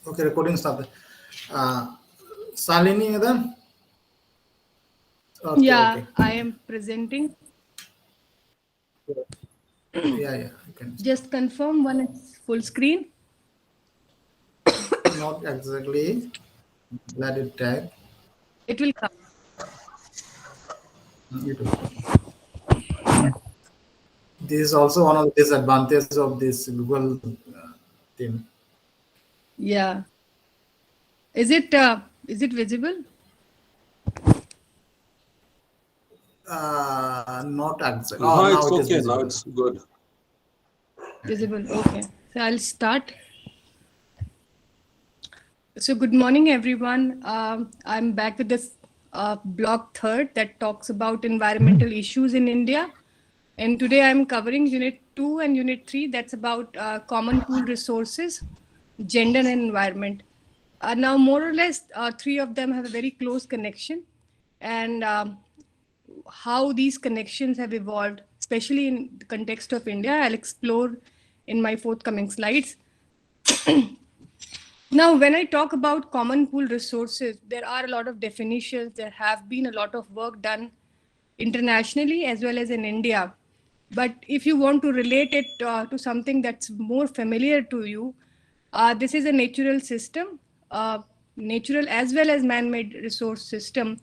Okay, recording started. Salini, then? Okay, Yeah, okay. I am presenting. Yeah, yeah, you can start. Just confirm one is full screen. Not exactly. Let it take. It will come. It will come. This is also one of the disadvantages of this Google thing. Yeah. Is it visible? Not exactly. Oh, Now now it's it is okay. Now visible. it's good. Visible. Okay. So I'll start. So good morning, everyone. I'm back with this block third that talks about environmental issues in India. And today I'm covering Unit 2 and Unit 3. That's about common pool resources, gender and environment. Now, more or less, three of them have a very close connection. And how these connections have evolved, especially in the context of India, I'll explore in my forthcoming slides. Now, when I talk about common pool resources, there are a lot of definitions. There have been a lot of work done internationally as well as in India. But if you want to relate it to something that's more familiar to you, this is a natural system, natural as well as man-made resource system,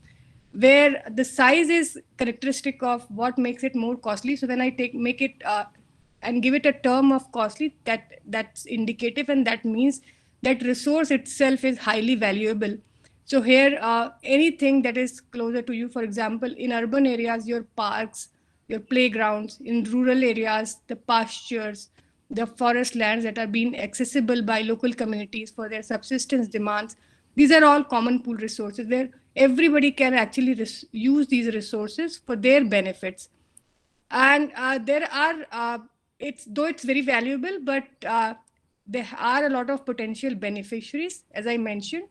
where the size is characteristic of what makes it more costly. So when I make it and give it a term of costly, that's indicative, and that means that resource itself is highly valuable. So here, anything that is closer to you, for example, in urban areas, your parks, your playgrounds, in rural areas, the pastures, the forest lands that are being accessible by local communities for their subsistence demands. These are all common pool resources where everybody can actually use these resources for their benefits. And there are it's though it's very valuable, but there are a lot of potential beneficiaries, as I mentioned,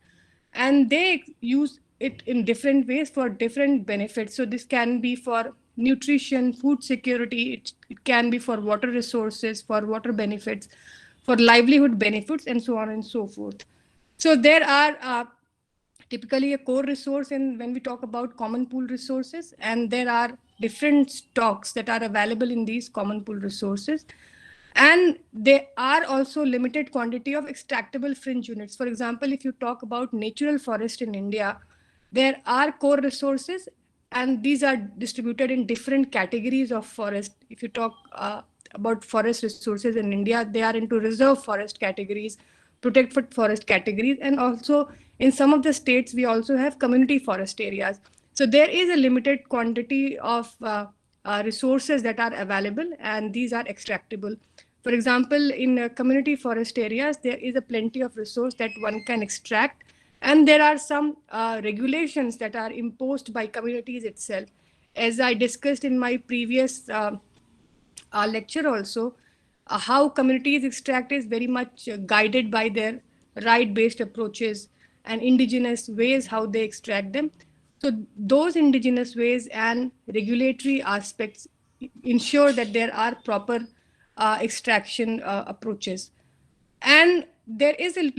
and they use it in different ways for different benefits. So this can be for nutrition, food security, it can be for water resources, for water benefits, for livelihood benefits, and so on and so forth. So there are typically a core resource in when we talk about common pool resources, and there are different stocks that are available in these common pool resources, and there are also limited quantity of extractable fringe units. For example, if you talk about natural forest in India, there are core resources, and these are distributed in different categories of forest. If you talk about forest resources in India, they are into reserve forest categories, protected forest categories, and also in some of the states we also have community forest areas. So there is a limited quantity of resources that are available, and these are extractable. For example, in community forest areas, there is a plenty of resource that one can extract, and there are some regulations that are imposed by communities itself. As I discussed in my previous lecture also, how communities extract is very much guided by their right-based approaches and indigenous ways how they extract them. So those indigenous ways and regulatory aspects ensure that there are proper extraction approaches. And there is a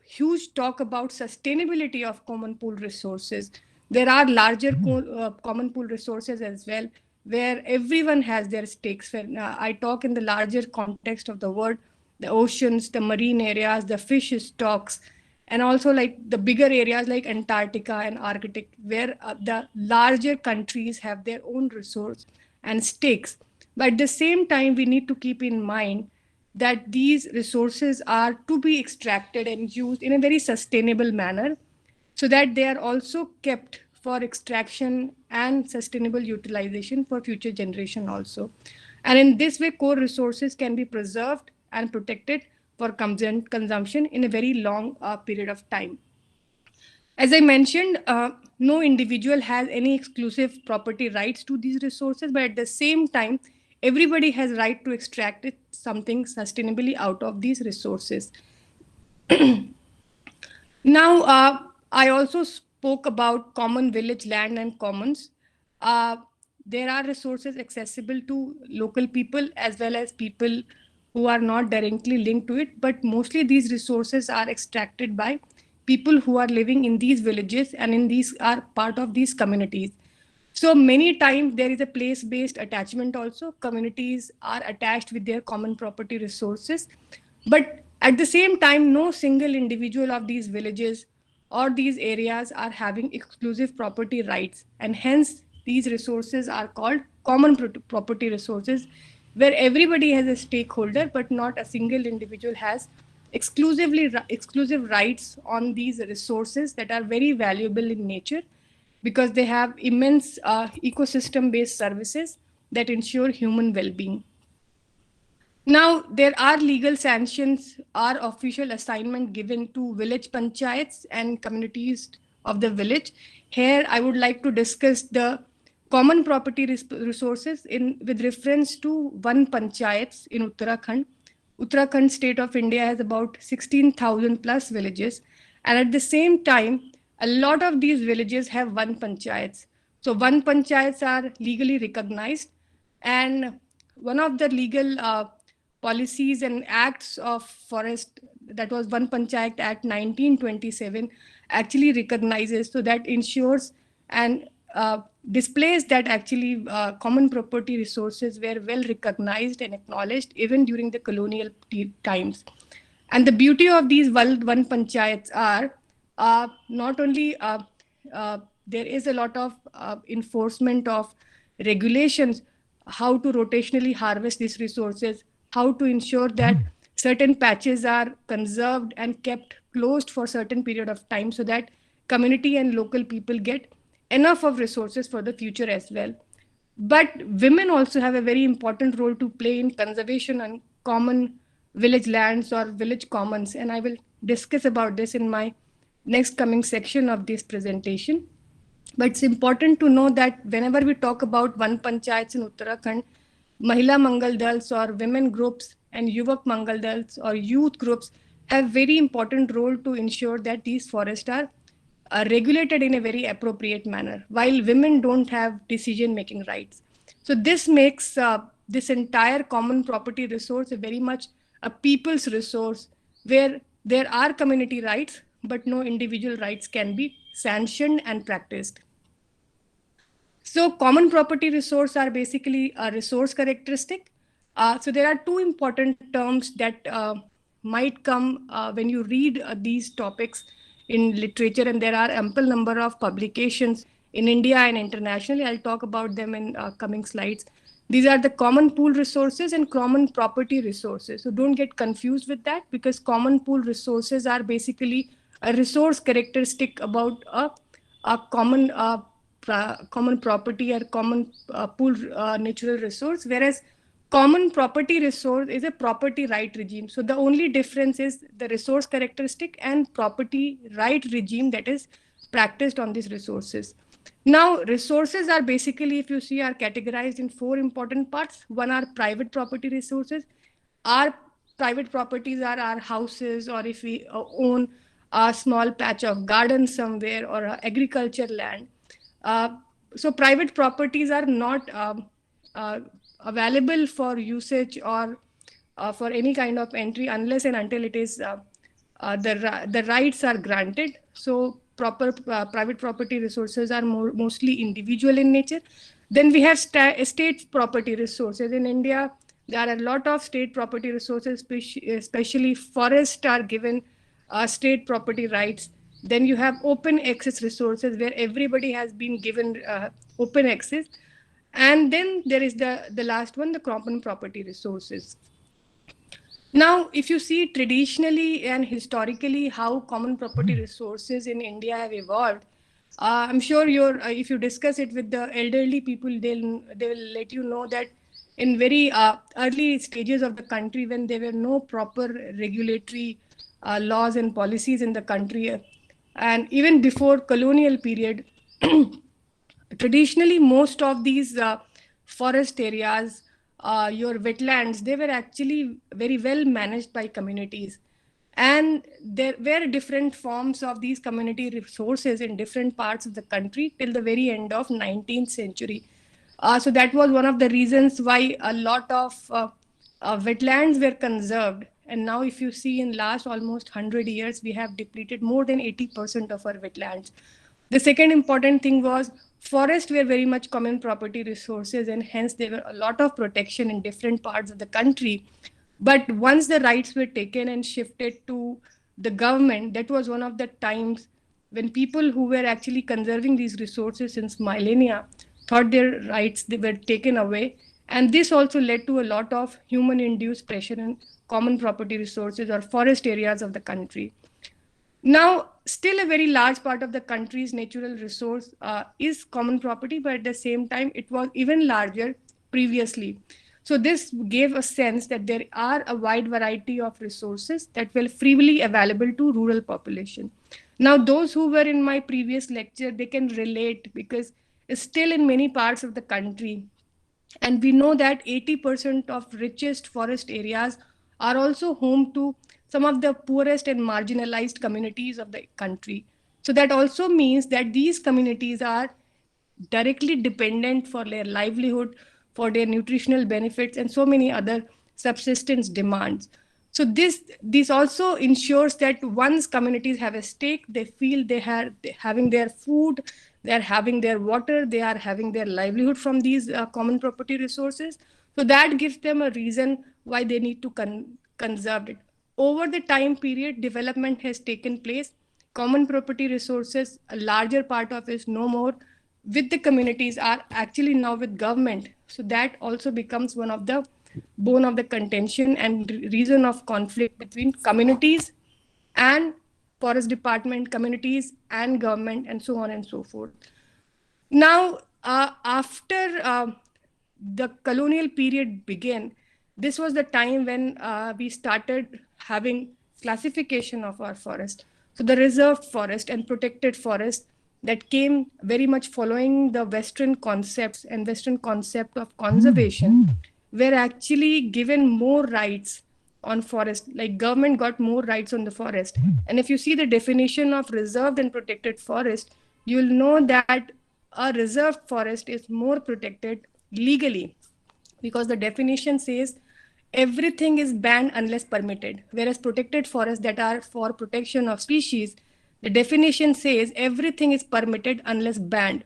huge talk about sustainability of common pool resources. There are larger common pool resources as well, where everyone has their stakes. When I talk in the larger context of the world, the oceans, the marine areas, the fish stocks, and also like the bigger areas like Antarctica and Arctic, where the larger countries have their own resource and stakes. But at the same time, we need to keep in mind that these resources are to be extracted and used in a very sustainable manner, so that they are also kept for extraction and sustainable utilization for future generation also. And in this way, core resources can be preserved and protected for consumption in a very long period of time. As I mentioned, no individual has any exclusive property rights to these resources, but at the same time, everybody has right to extract it, something sustainably out of these resources. Now, I also spoke about common village land and commons. Uh, there are resources accessible to local people as well as people who are not directly linked to it, but mostly these resources are extracted by people who are living in these villages and in these are part of these communities. So many times there is a place-based attachment also. Communities are attached with their common property resources. But at the same time, no single individual of these villages or these areas are having exclusive property rights. And hence, these resources are called common property resources, where everybody has a stakeholder, but not a single individual has exclusive rights on these resources that are very valuable in nature, because they have immense ecosystem-based services that ensure human well-being. Now, there are legal sanctions or official assignment given to village panchayats and communities of the village. Here, I would like to discuss the common property resources with reference to one panchayats in Uttarakhand. Uttarakhand state of India has about 16,000 plus villages. And at the same time, a lot of these villages have one panchayats. So one panchayats are legally recognized, and one of the legal policies and acts of forest, that was One Panchayat Act 1927, actually recognizes, so that ensures and displays that actually common property resources were well recognized and acknowledged even during the colonial times. And the beauty of these one panchayats are not only there is a lot of enforcement of regulations, how to rotationally harvest these resources, how to ensure that certain patches are conserved and kept closed for a certain period of time, so that community and local people get enough of resources for the future as well. But women also have a very important role to play in conservation and common village lands or village commons. And I will discuss about this in my next coming section of this presentation. But it's important to know that whenever we talk about one panchayats in Uttarakhand, Mahila Mangal Dals or women groups and Yuvak Mangal Dals or youth groups have very important role to ensure that these forests are regulated in a very appropriate manner, while women don't have decision-making rights. So this makes this entire common property resource very much a people's resource, where there are community rights, but no individual rights can be sanctioned and practiced. So common property resource are basically a resource characteristic. So there are two important terms that might come when you read these topics in literature, and there are ample number of publications in India and internationally. I'll talk about them in coming slides. These are the common pool resources and common property resources. So don't get confused with that, because common pool resources are basically a resource characteristic about a common common property or common pool natural resource, whereas common property resource is a property right regime. So the only difference is the resource characteristic and property right regime that is practiced on these resources. Now, resources are basically, if you see, are categorized in four important parts. One are private property resources. Our private properties are our houses, or if we own a small patch of garden somewhere or agriculture land. So private properties are not available for usage or for any kind of entry unless and until it is the rights are granted. So private property resources are mostly individual in nature. Then we have state property resources. In India, there are a lot of state property resources, especially forests are given state property rights. Then you have open access resources, where everybody has been given open access. And then there is the last one, the common property resources. Now, if you see traditionally and historically how common property resources in India have evolved, I'm sure if you discuss it with the elderly people, they will let you know that in very early stages of the country, when there were no proper regulatory laws and policies in the country, and even before colonial period, traditionally most of these forest areas, your wetlands, they were actually very well managed by communities. And there were different forms of these community resources in different parts of the country till the very end of 19th century. So that was one of the reasons why a lot of wetlands were conserved. And now if you see in last almost 100 years, we have depleted more than 80% of our wetlands. The second important thing was forests were very much common property resources, and hence there were a lot of protection in different parts of the country. But once the rights were taken and shifted to the government, that was one of the times when people who were actually conserving these resources since millennia thought their rights they were taken away. And this also led to a lot of human induced pressure on common property resources or forest areas of the country. Now, still a very large part of the country's natural resource is common property, but at the same time, it was even larger previously. So this gave a sense that there are a wide variety of resources that were freely available to rural population. Now, those who were in my previous lecture, they can relate because still in many parts of the country, and we know that 80% of richest forest areas are also home to some of the poorest and marginalized communities of the country. So that also means that these communities are directly dependent for their livelihood, for their nutritional benefits, and so many other subsistence demands. So this also ensures that once communities have a stake, they feel they're having their food, they're having their water, they are having their livelihood from these common property resources. So that gives them a reason why they need to conserve it. Over the time period, development has taken place. Common property resources, a larger part of is no more with the communities are actually now with government. So that also becomes one of the bone of the contention and reason of conflict between communities and forest department, communities and government, and so on and so forth. Now, after the colonial period began, this was the time when we started having classification of our forest. So the reserved forest and protected forest that came very much following the Western concepts and Western concept of conservation were actually given more rights on forest, like government got more rights on the forest. And if you see the definition of reserved and protected forest, you'll know that a reserved forest is more protected legally because the definition says everything is banned unless permitted, whereas protected forests that are for protection of species, the definition says everything is permitted unless banned.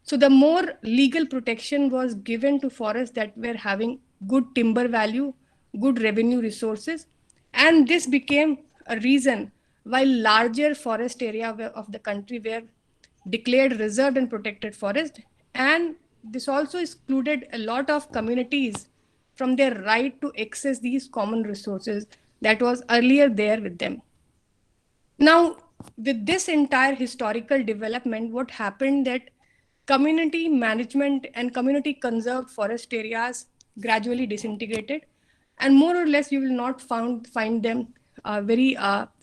So the more legal protection was given to forests that were having good timber value, good revenue resources, and this became a reason why larger forest area of the country were declared reserved and protected forest. And this also excluded a lot of communities from their right to access these common resources that was earlier there with them. Now, with this entire historical development, what happened that community management and community conserved forest areas gradually disintegrated, and more or less you will not find them very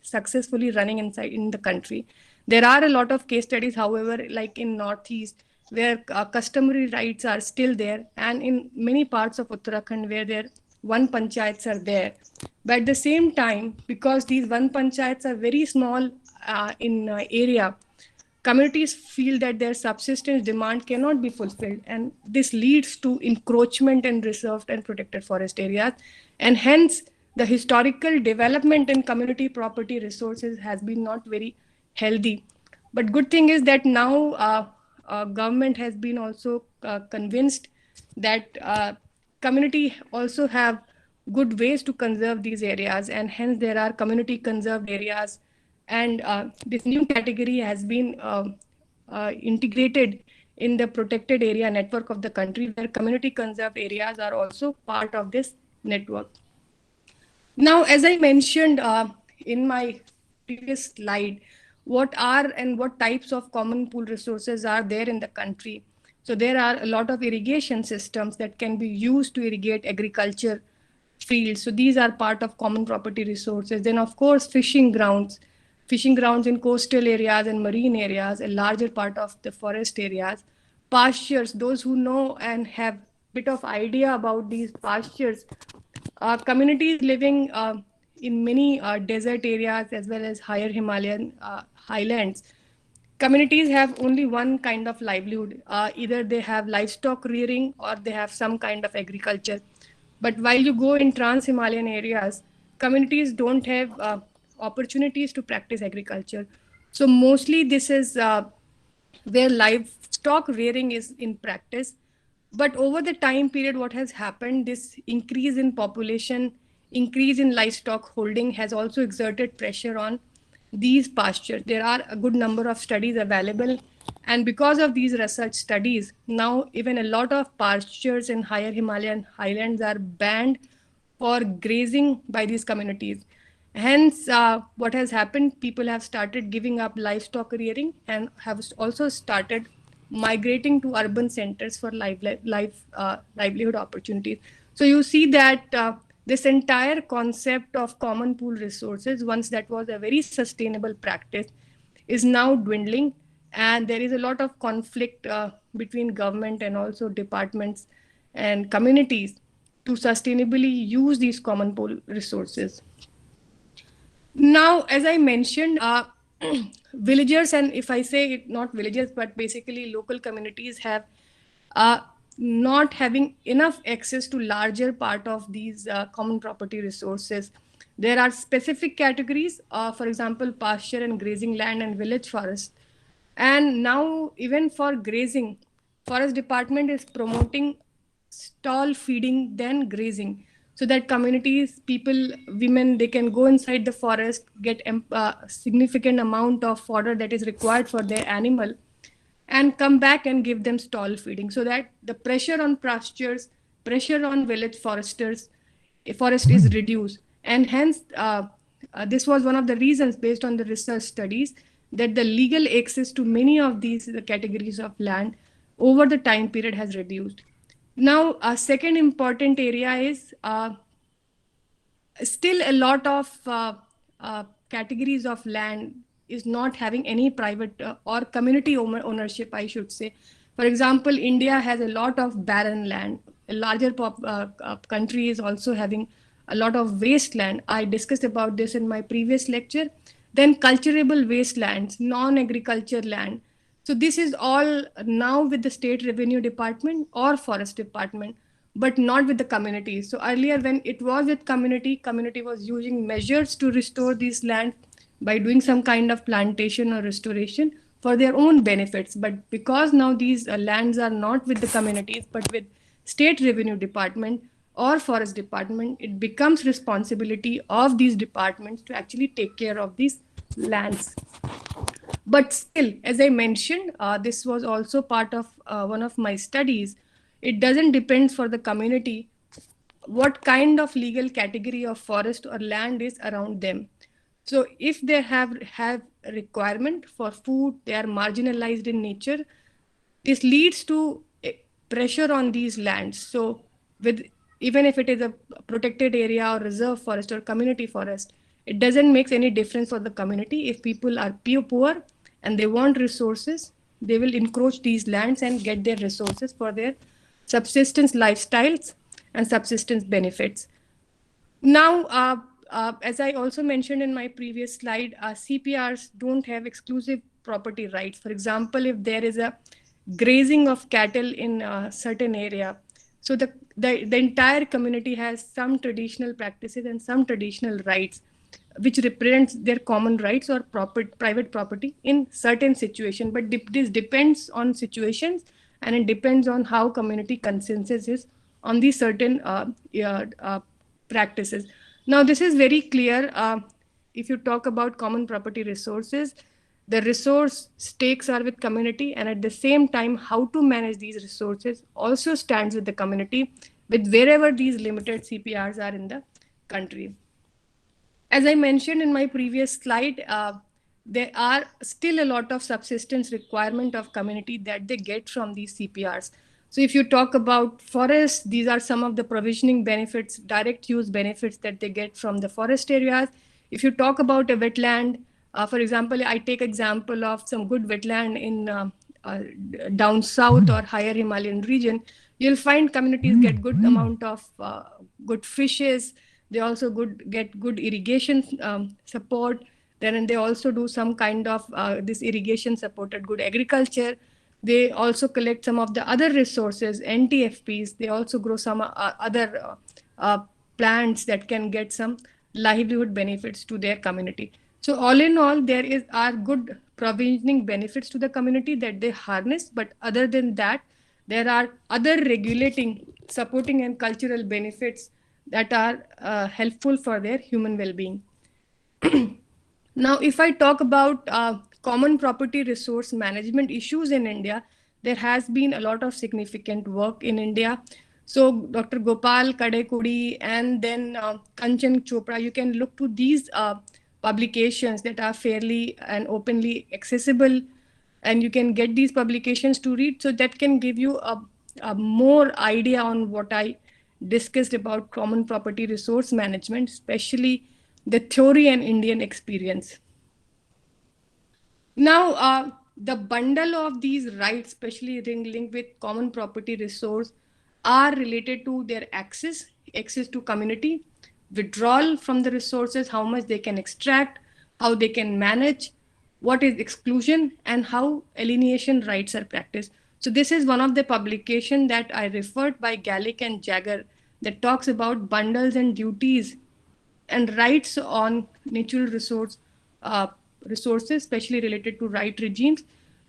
successfully running inside in the country. There are a lot of case studies, however, like in Northeast, where customary rights are still there, and in many parts of Uttarakhand where there one panchayats are there. But at the same time, because these one panchayats are very small in area, communities feel that their subsistence demand cannot be fulfilled, and this leads to encroachment in reserved and protected forest areas, and hence the historical development in community property resources has been not very healthy. But good thing is that now government has been also convinced that community also have good ways to conserve these areas, and hence there are community conserved areas. And this new category has been integrated in the protected area network of the country, where community conserved areas are also part of this network. Now, as I mentioned in my previous slide, what are and what types of common pool resources are there in the country? So there are a lot of irrigation systems that can be used to irrigate agriculture fields. So these are part of common property resources. Then, of course, fishing grounds in coastal areas and marine areas, a larger part of the forest areas. Pastures, those who know and have bit of idea about these pastures, communities living in many desert areas as well as higher Himalayan highlands. Communities have only one kind of livelihood. Either they have livestock rearing or they have some kind of agriculture. But while you go in trans-Himalayan areas, communities don't have opportunities to practice agriculture. So mostly this is where livestock rearing is in practice. But over the time period, what has happened, this increase in population, increase in livestock holding has also exerted pressure on these pastures. There are a good number of studies available. And because of these research studies, now even a lot of pastures in higher Himalayan highlands are banned for grazing by these communities. Hence, what has happened, people have started giving up livestock rearing and have also started migrating to urban centers for livelihood opportunities. So you see that this entire concept of common pool resources, once that was a very sustainable practice, is now dwindling, and there is a lot of conflict between government and also departments and communities to sustainably use these common pool resources. Now, as I mentioned, villagers, and if I say it, not villagers, but basically local communities have not having enough access to larger part of these common property resources. There are specific categories, for example, pasture and grazing land and village forest. And now even for grazing, forest department is promoting stall feeding than grazing, so that communities, people, women, they can go inside the forest, get significant amount of fodder that is required for their animal, and come back and give them stall feeding, so that the pressure on pastures, pressure on village forest is reduced. And hence, this was one of the reasons, based on the research studies, that the legal access to many of these categories of land over the time period has reduced. Now, a second important area is still a lot of categories of land is not having any private or community ownership, I should say. For example, India has a lot of barren land. A larger country is also having a lot of wasteland. I discussed about this in my previous lecture. Then culturable wastelands, non-agriculture land. So this is all now with the State Revenue Department or Forest Department, but not with the community. So earlier, when it was with community was using measures to restore these land by doing some kind of plantation or restoration for their own benefits. But because now these lands are not with the communities, but with State Revenue Department or Forest Department, it becomes responsibility of these departments to actually take care of these lands. But still, as I mentioned, this was also part of one of my studies. It doesn't depend for the community what kind of legal category of forest or land is around them. So if they have a requirement for food, they are marginalized in nature, this leads to pressure on these lands. So even if it is a protected area or reserve forest or community forest, it doesn't make any difference for the community. If people are poor and they want resources, they will encroach these lands and get their resources for their subsistence lifestyles and subsistence benefits. Now, as I also mentioned in my previous slide, CPRs don't have exclusive property rights. For example, if there is a grazing of cattle in a certain area, so the entire community has some traditional practices and some traditional rights, which represents their common rights or private property in certain situation. But this depends on situations, and it depends on how community consensus is on these certain practices. Now, this is very clear. If you talk about common property resources, the resource stakes are with community, and at the same time, how to manage these resources also stands with the community, with wherever these limited CPRs are in the country. As I mentioned in my previous slide, there are still a lot of subsistence requirement of community that they get from these CPRs. So if you talk about forests, these are some of the provisioning benefits, direct use benefits that they get from the forest areas. If you talk about a wetland, for example, I take example of some good wetland in down south or higher Himalayan region, you'll find communities get good amount of good fishes. They also get good irrigation support. Then they also do some kind of this irrigation supported good agriculture. They also collect some of the other resources, NTFPs. They also grow some other plants that can get some livelihood benefits to their community. So all in all, there are good provisioning benefits to the community that they harness. But other than that, there are other regulating, supporting, and cultural benefits that are helpful for their human well-being. Now, if I talk about common property resource management issues in India, there has been a lot of significant work in India. So Dr. Gopal Kadekudi and then Kanchan Chopra, you can look to these publications that are fairly and openly accessible, and you can get these publications to read. So that can give you a more idea on what I discussed about common property resource management, especially the theory and Indian experience. Now, the bundle of these rights, especially linked with common property resource, are related to their access to community, withdrawal from the resources, how much they can extract, how they can manage, what is exclusion, and how alienation rights are practiced. So this is one of the publication that I referred by Gallic and Jagger that talks about bundles and duties and rights on natural resources, especially related to right regimes.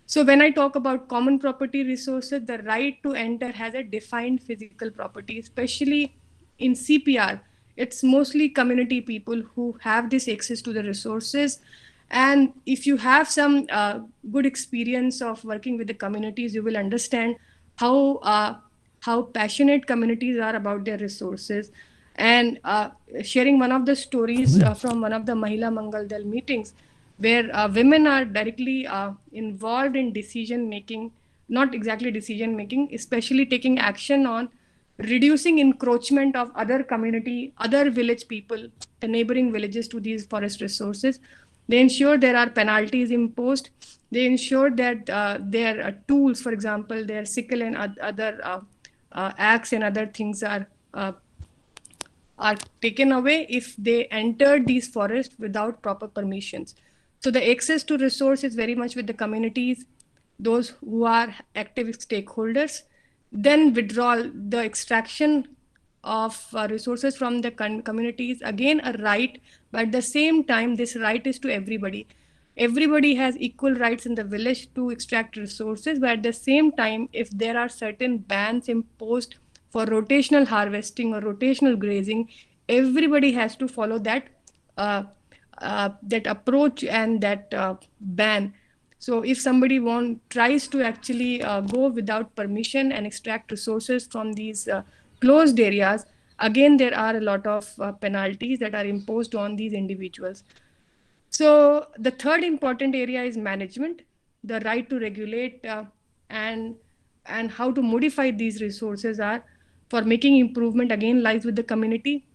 So when I talk about common property resources, the right to enter has a defined physical property, especially in CPR. It's mostly community people who have this access to the resources. And if you have some good experience of working with the communities, you will understand how passionate communities are about their resources. And sharing one of the stories from one of the Mahila Mangal Dal meetings, where women are directly involved in decision making, not exactly decision making, especially taking action on reducing encroachment of other community, other village people, the neighboring villages to these forest resources. They ensure there are penalties imposed. They ensure that their tools, for example, their sickle and other axe and other things are taken away if they entered these forests without proper permissions. So the access to resource is very much with the communities, those who are active stakeholders. Then withdrawal, the extraction of resources from the communities, again a right, but at the same time this right is to everybody. Everybody has equal rights in the village to extract resources, but at the same time, if there are certain bans imposed for rotational harvesting or rotational grazing, everybody has to follow that that approach and that ban. So if somebody tries to actually go without permission and extract resources from these closed areas, again there are a lot of penalties that are imposed on these individuals. So the third important area is management, the right to regulate and how to modify these resources are for making improvement, again lies with the community.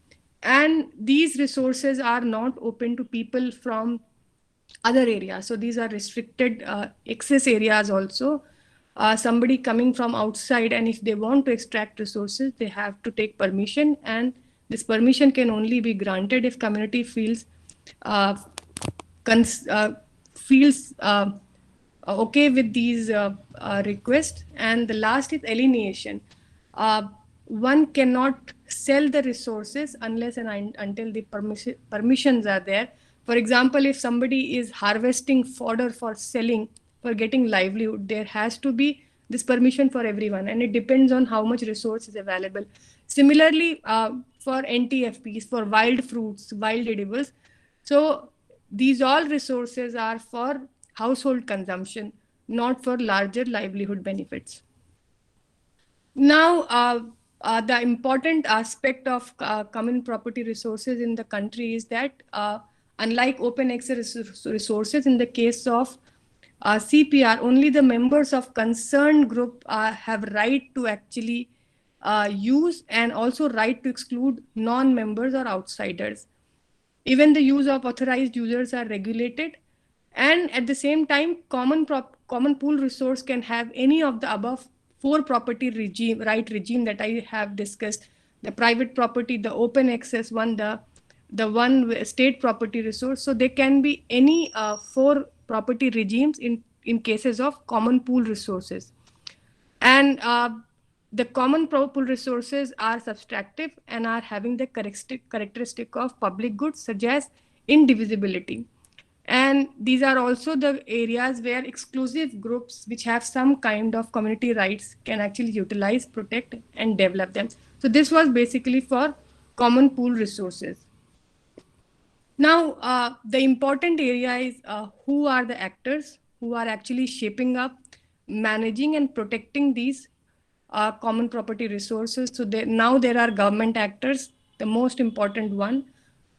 And these resources are not open to people from other areas. So these are restricted access areas also. Somebody coming from outside, and if they want to extract resources, they have to take permission, and this permission can only be granted if community feels okay with these requests. And the last is alienation. One cannot sell the resources unless and until the permissions are there. For example, if somebody is harvesting fodder for selling, for getting livelihood, there has to be this permission for everyone, and it depends on how much resource is available. Similarly, for NTFPs, for wild fruits, wild edibles, so these all resources are for household consumption, not for larger livelihood benefits. Now, the important aspect of common property resources in the country is that unlike open access resources, in the case of CPR, only the members of concerned group have right to actually use, and also right to exclude non-members or outsiders. Even the use of authorized users are regulated, and at the same time, common pool resource can have any of the above 4 property right regime that I have discussed: the private property, the open access one, the one state property resource. So there can be any 4 property regimes in cases of common pool resources. And The common pool resources are subtractive and are having the characteristic of public goods such as indivisibility. And these are also the areas where exclusive groups which have some kind of community rights can actually utilize, protect, and develop them. So this was basically for common pool resources. Now, the important area is who are the actors who are actually shaping up, managing, and protecting these common property resources. So now there are government actors, the most important one,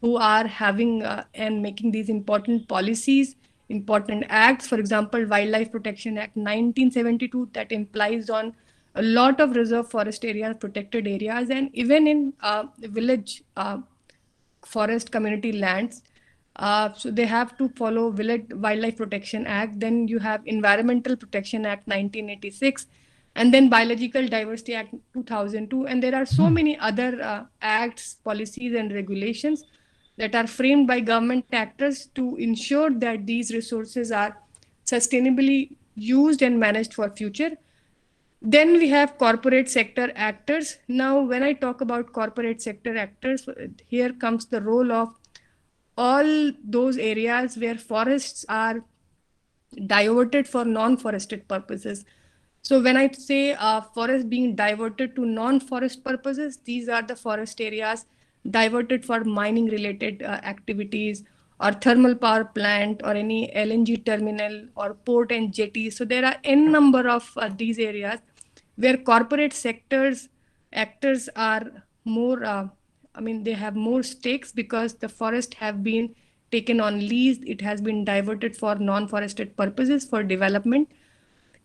who are having and making these important policies, important acts. For example, Wildlife Protection Act 1972 that implies on a lot of reserve forest areas, protected areas, and even in village forest community lands. So they have to follow Village Wildlife Protection Act. Then you have Environmental Protection Act 1986, and then Biological Diversity Act 2002. And there are so many other acts, policies, and regulations that are framed by government actors to ensure that these resources are sustainably used and managed for future. Then we have corporate sector actors. Now, when I talk about corporate sector actors, here comes the role of all those areas where forests are diverted for non-forested purposes. So when I say forest being diverted to non-forest purposes, these are the forest areas diverted for mining related activities or thermal power plant or any LNG terminal or port and jetty. So there are n number of these areas where corporate sectors actors are more they have more stakes because the forest have been taken on lease, it has been diverted for non-forested purposes for development.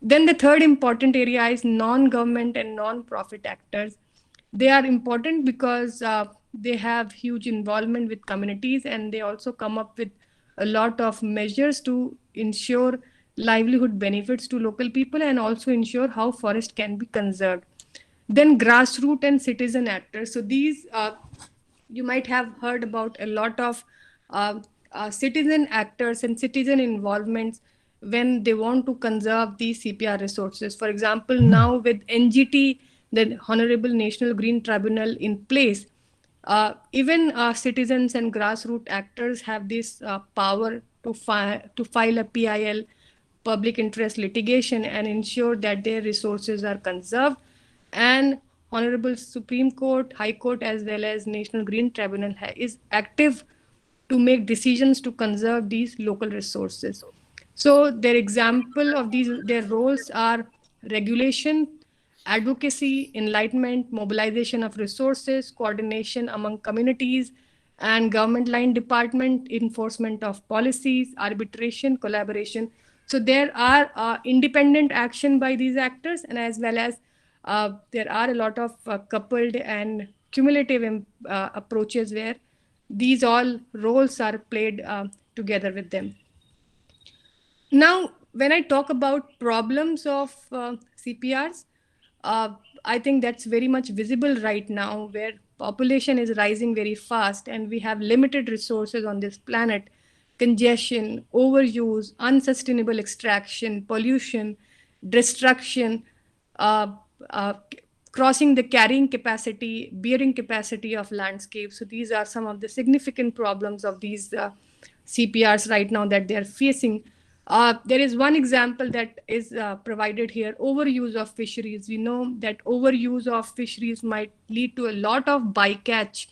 Then the third important area is non-government and non-profit actors. They are important because they have huge involvement with communities, and they also come up with a lot of measures to ensure livelihood benefits to local people and also ensure how forest can be conserved. Then grassroots and citizen actors. So these you might have heard about a lot of citizen actors and citizen involvements when they want to conserve these CPR resources. For example, now with NGT, the Honorable National Green Tribunal in place, even citizens and grassroots actors have this power to file a PIL, public interest litigation, and ensure that their resources are conserved. And Honorable Supreme Court, High Court, as well as National Green Tribunal is active to make decisions to conserve these local resources. So their example of their roles are regulation, advocacy, enlightenment, mobilization of resources, coordination among communities and government line department, enforcement of policies, arbitration, collaboration. So there are independent action by these actors, and as well as there are a lot of coupled and cumulative approaches where these all roles are played together with them. Now, when I talk about problems of CPRs, I think that's very much visible right now, where population is rising very fast and we have limited resources on this planet. Congestion, overuse, unsustainable extraction, pollution, destruction, uh, uh, crossing the carrying capacity, bearing capacity of landscapes. So these are some of the significant problems of these CPRs right now that they are facing. There is one example that is provided here, overuse of fisheries. We know that overuse of fisheries might lead to a lot of bycatch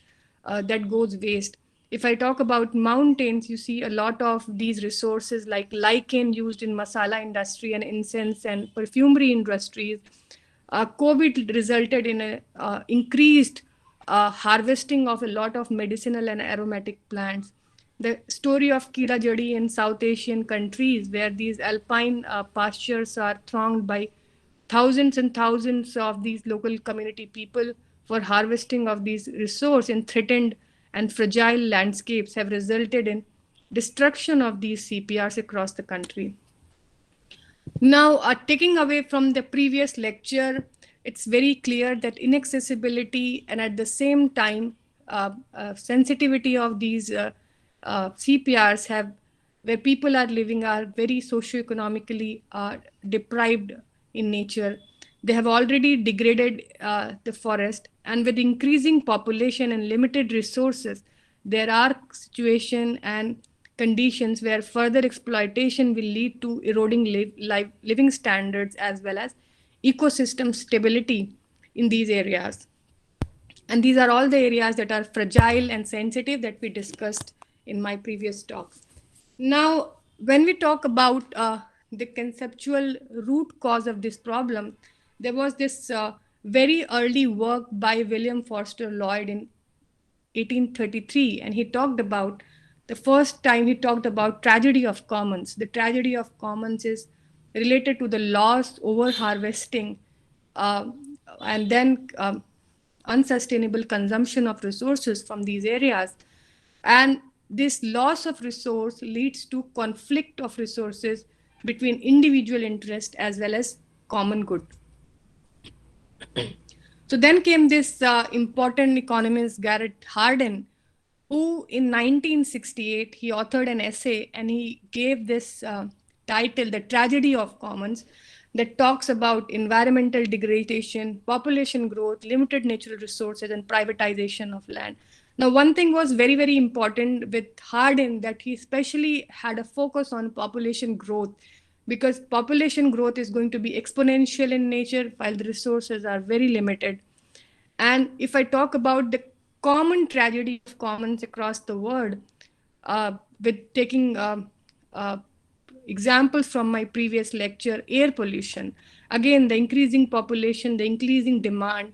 that goes waste. If I talk about mountains, you see a lot of these resources like lichen used in masala industry and incense and perfumery industries. COVID resulted in a increased harvesting of a lot of medicinal and aromatic plants. The story of Kira Jadi in South Asian countries, where these alpine pastures are thronged by thousands and thousands of these local community people for harvesting of these resource in threatened and fragile landscapes, have resulted in destruction of these CPRs across the country. Now, taking away from the previous lecture, it's very clear that inaccessibility and at the same time sensitivity of these CPRs have, where people are living, are very socioeconomically deprived in nature. They have already degraded the forest, and with increasing population and limited resources, there are situations and conditions where further exploitation will lead to eroding living standards as well as ecosystem stability in these areas. And these are all the areas that are fragile and sensitive that we discussed in my previous talk. Now, when we talk about the conceptual root cause of this problem, there was this very early work by William Forster Lloyd in 1833, and he talked about the first time he talked about tragedy of commons. The tragedy of commons is related to the loss, over harvesting, uh, and then unsustainable consumption of resources from these areas. And this loss of resource leads to conflict of resources between individual interest as well as common good. So then came this important economist, Garrett Hardin, who in 1968, he authored an essay and he gave this title, The Tragedy of Commons, that talks about environmental degradation, population growth, limited natural resources, and privatization of land. Now, one thing was very, very important with Hardin, that he especially had a focus on population growth, because population growth is going to be exponential in nature while the resources are very limited. And if I talk about the common tragedy of commons across the world, with taking examples from my previous lecture, air pollution, again, the increasing population, the increasing demand,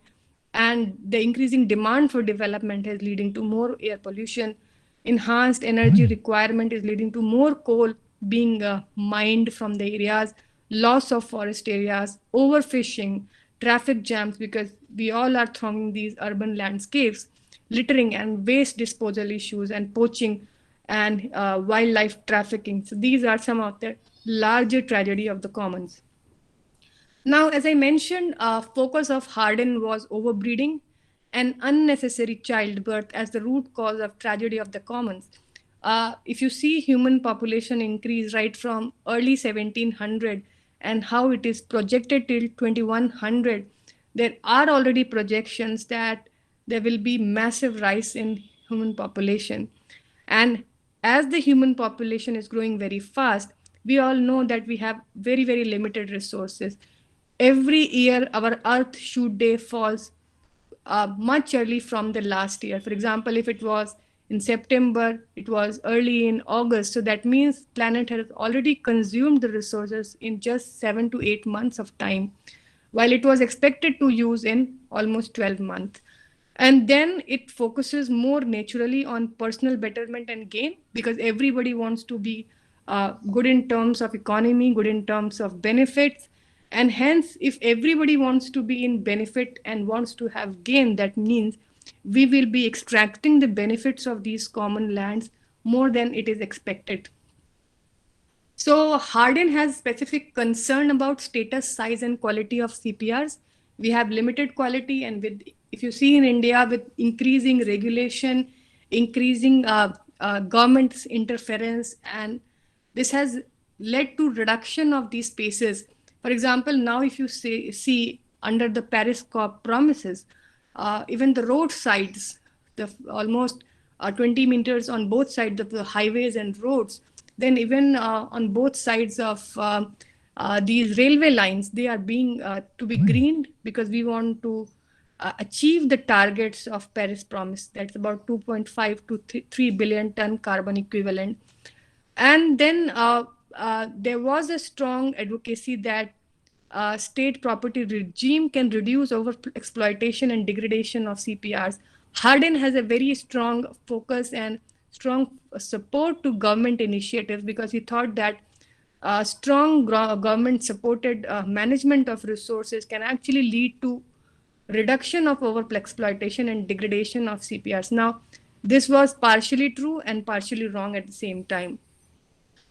and the increasing demand for development is leading to more air pollution. Enhanced energy requirement is leading to more coal being mined from the areas, loss of forest areas, overfishing, traffic jams, because we all are thronging these urban landscapes, littering and waste disposal issues, and poaching and wildlife trafficking. So these are some of the larger tragedy of the commons. Now, as I mentioned, focus of Hardin was overbreeding and unnecessary childbirth as the root cause of tragedy of the commons. If you see human population increase right from early 1700 and how it is projected till 2100, there are already projections that there will be massive rise in human population. And as the human population is growing very fast, we all know that we have very, very limited resources. Every year, our Earth shoot day falls much early from the last year. For example, if it was in September, it was early in August. So that means planet has already consumed the resources in just 7 to 8 months of time, while it was expected to use in almost 12 months. And then it focuses more naturally on personal betterment and gain, because everybody wants to be good in terms of economy, good in terms of benefits. And hence, if everybody wants to be in benefit and wants to have gain, that means we will be extracting the benefits of these common lands more than it is expected. So Hardin has specific concern about status, size, and quality of CPRs. We have limited quality, and with, if you see in India, with increasing regulation, increasing government's interference, and this has led to reduction of these spaces. For example, now if you see under the Paris COP promises, even the roadsides, the almost 20 meters on both sides of the highways and roads, then even on both sides of these railway lines, they are being to be greened, because we want to achieve the targets of Paris promise. That's about 2.5 to 3 billion ton carbon equivalent. And then there was a strong advocacy that state property regime can reduce over exploitation and degradation of CPRs. Hardin has a very strong focus and strong support to government initiatives, because he thought that strong government supported management of resources can actually lead to reduction of over-exploitation and degradation of CPRs. Now, this was partially true and partially wrong at the same time.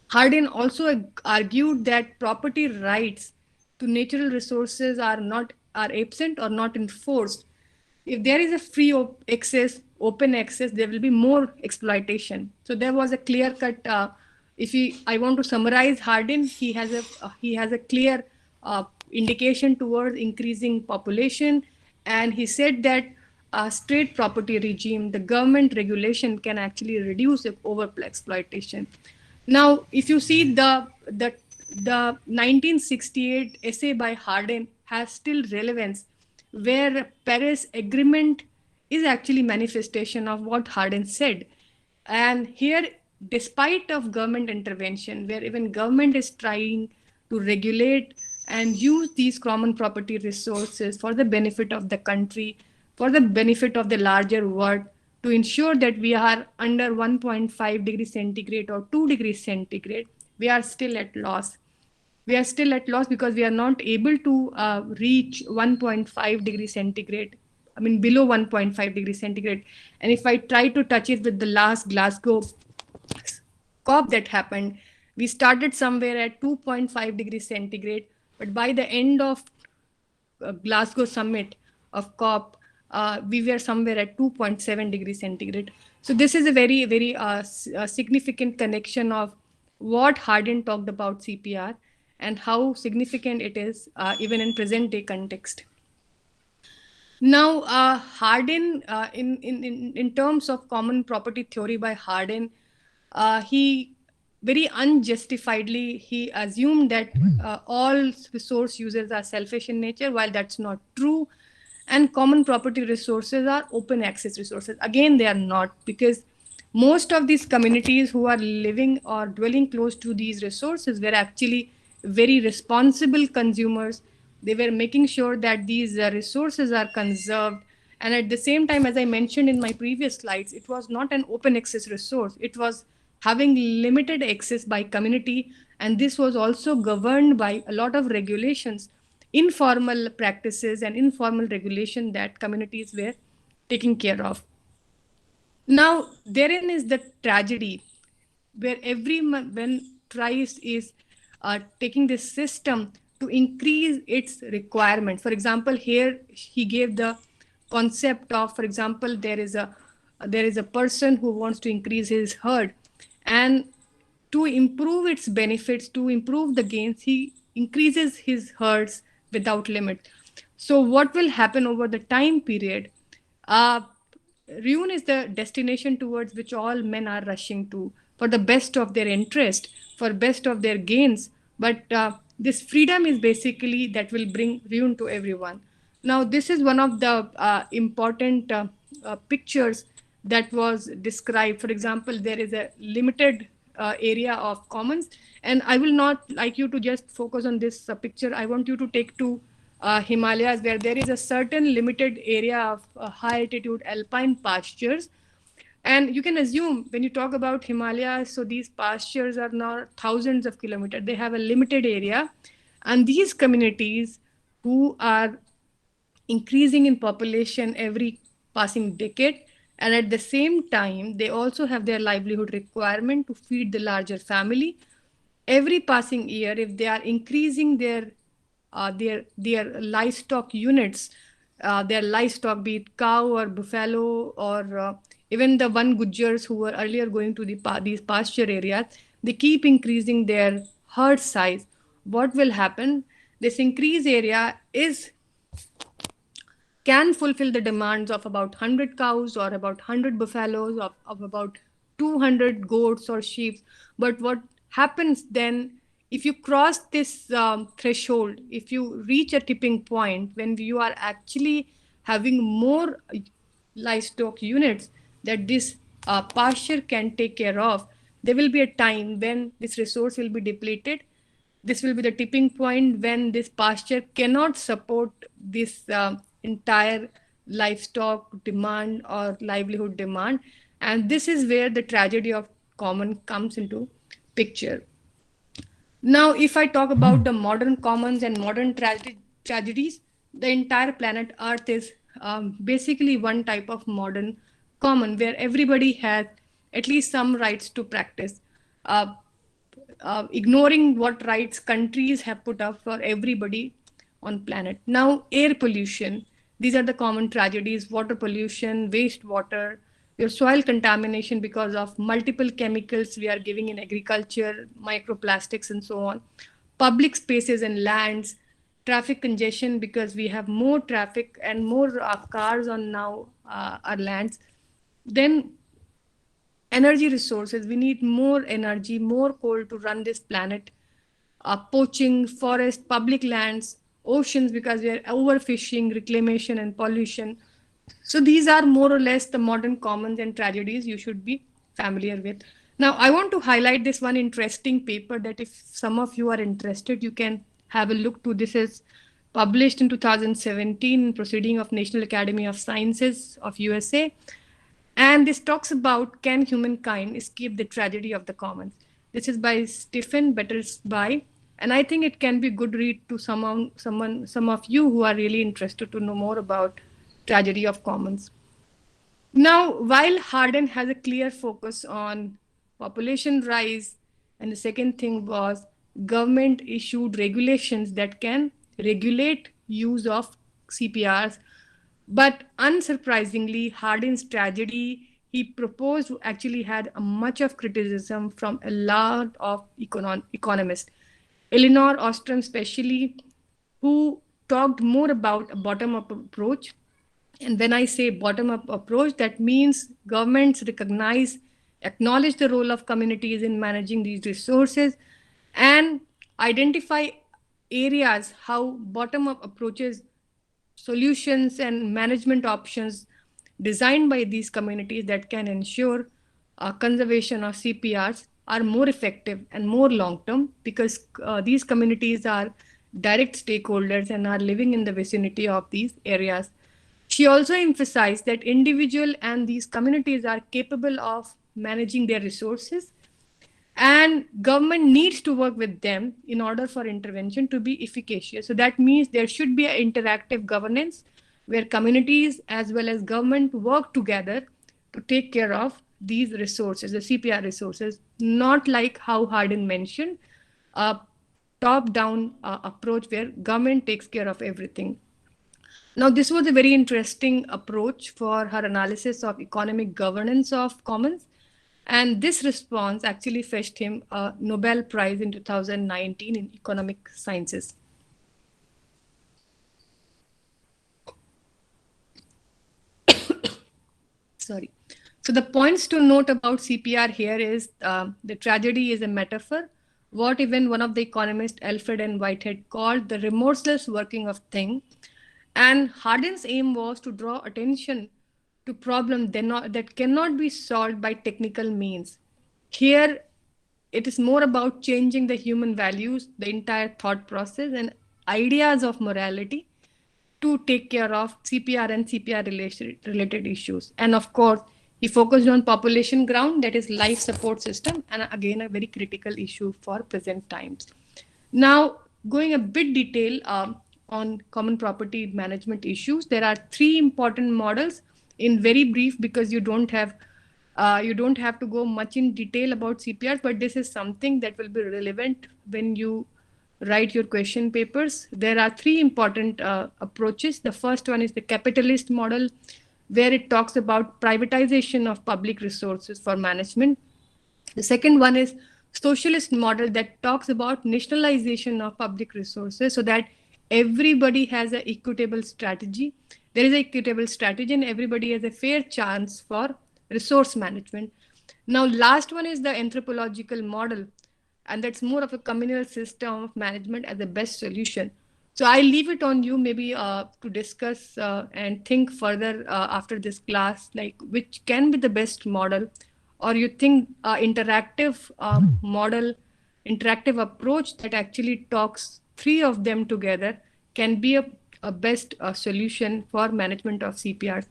Hardin also argued that property rights to natural resources are absent or not enforced. If there is a free access, open access, there will be more exploitation. So there was a clear cut. I want to summarize Hardin, he has a clear indication towards increasing population. And he said that a straight property regime, the government regulation can actually reduce over exploitation. Now, if you see the 1968 essay by Hardin has still relevance, where Paris Agreement is actually manifestation of what Hardin said. And here, despite of government intervention, where even government is trying to regulate and use these common property resources for the benefit of the country, for the benefit of the larger world, to ensure that we are under 1.5 degrees centigrade or 2 degrees centigrade, we are still at loss. We are still at loss because we are not able to reach 1.5 degrees centigrade. I mean, below 1.5 degrees centigrade. And if I try to touch it with the last Glasgow COP that happened, we started somewhere at 2.5 degrees centigrade, but by the end of Glasgow summit of COP, we were somewhere at 2.7 degrees centigrade. So this is a very, very significant connection of what Hardin talked about CPR and how significant it is even in present day context. Now, Hardin, in terms of common property theory by Hardin, he very unjustifiedly he assumed that all resource users are selfish in nature, while that's not true. And common property resources are open access resources. Again, they are not, because most of these communities who are living or dwelling close to these resources were actually very responsible consumers. They were making sure that these resources are conserved. And at the same time, as I mentioned in my previous slides, it was not an open access resource. It was having limited access by community. And this was also governed by a lot of regulations, informal practices and informal regulation that communities were taking care of. Now, therein is the tragedy where when tries is taking this system to increase its requirements. For example, here he gave the concept of, for example, there is a person who wants to increase his herd, and to improve its benefits, to improve the gains, he increases his herds without limit. So what will happen over the time period? Ruin is the destination towards which all men are rushing to for the best of their interest, for best of their gains. But this freedom is basically that will bring ruin to everyone. Now, this is one of the important pictures that was described. For example, there is a limited area of commons, and I will not like you to just focus on this picture. I want you to take to Himalayas, where there is a certain limited area of high altitude alpine pastures. And you can assume when you talk about Himalayas, so these pastures are not thousands of kilometers. They have a limited area. And these communities who are increasing in population every passing decade, and at the same time, they also have their livelihood requirement to feed the larger family. Every passing year, if they are increasing their livestock units, their livestock, be it cow or buffalo, or even the one Gujars who were earlier going to these pasture areas, they keep increasing their herd size. What will happen? This increased area can fulfill the demands of about 100 cows or about 100 buffaloes, of about 200 goats or sheep. But what happens then, if you cross this threshold, if you reach a tipping point when you are actually having more livestock units that this pasture can take care of, there will be a time when this resource will be depleted. This will be the tipping point when this pasture cannot support this entire livestock demand or livelihood demand. And this is where the tragedy of common comes into picture. Now, if I talk about the modern commons and modern tragedies, the entire planet Earth is basically one type of modern common where everybody has at least some rights to practice, ignoring what rights countries have put up for everybody on planet. Now, air pollution, these are the common tragedies: water pollution, wastewater, your soil contamination because of multiple chemicals we are giving in agriculture, microplastics, and so on. Public spaces and lands, traffic congestion because we have more traffic and more cars on now our lands. Then energy resources, we need more energy, more coal to run this planet. Poaching, forest, public lands, oceans, because we are overfishing, reclamation, and pollution. So these are more or less the modern commons and tragedies you should be familiar with. Now, I want to highlight this one interesting paper that if some of you are interested, you can have a look to. This is published in 2017 Proceeding of National Academy of Sciences of USA. And this talks about, can humankind escape the tragedy of the commons? This is by Stephen Battersby, and I think it can be a good read to some of you who are really interested to know more about tragedy of commons. Now, while Harden has a clear focus on population rise, and the second thing was government issued regulations that can regulate use of CPRs, but unsurprisingly, Hardin's tragedy he proposed actually had a much of criticism from a lot of economists. Elinor Ostrom especially, who talked more about a bottom-up approach. And when I say bottom-up approach, that means governments recognize, acknowledge the role of communities in managing these resources, and identify areas how bottom-up approaches, solutions, and management options designed by these communities that can ensure conservation of CPRs are more effective and more long-term, because these communities are direct stakeholders and are living in the vicinity of these areas. She also emphasized that individual and these communities are capable of managing their resources, and government needs to work with them in order for intervention to be efficacious. So that means there should be an interactive governance where communities as well as government work together to take care of these resources, the CPR resources, not like how Hardin mentioned, a top-down approach where government takes care of everything. Now, this was a very interesting approach for her analysis of economic governance of commons. And this response actually fetched him a Nobel Prize in 2019 in economic sciences. Sorry. So the points to note about CPR here is the tragedy is a metaphor, what even one of the economists, Alfred N. Whitehead, called the remorseless working of thing. And Hardin's aim was to draw attention to problems that cannot be solved by technical means. Here, it is more about changing the human values, the entire thought process, and ideas of morality to take care of CPR and CPR related issues. And of course, he focused on population ground, that is life support system, and again, a very critical issue for present times. Now, going a bit detail on common property management issues, there are three important models. In very brief, because you don't have to go much in detail about CPRs, but this is something that will be relevant when you write your question papers. There are three important approaches. The first one is the capitalist model, where it talks about privatization of public resources for management. The second one is socialist model that talks about nationalization of public resources so that everybody has an equitable strategy. There is an equitable strategy and everybody has a fair chance for resource management. Now, last one is the anthropological model, and that's more of a communal system of management as the best solution. So I leave it on you maybe to discuss and think further after this class, like which can be the best model, or you think interactive model, interactive approach that actually talks three of them together can be a best solution for management of CPRs.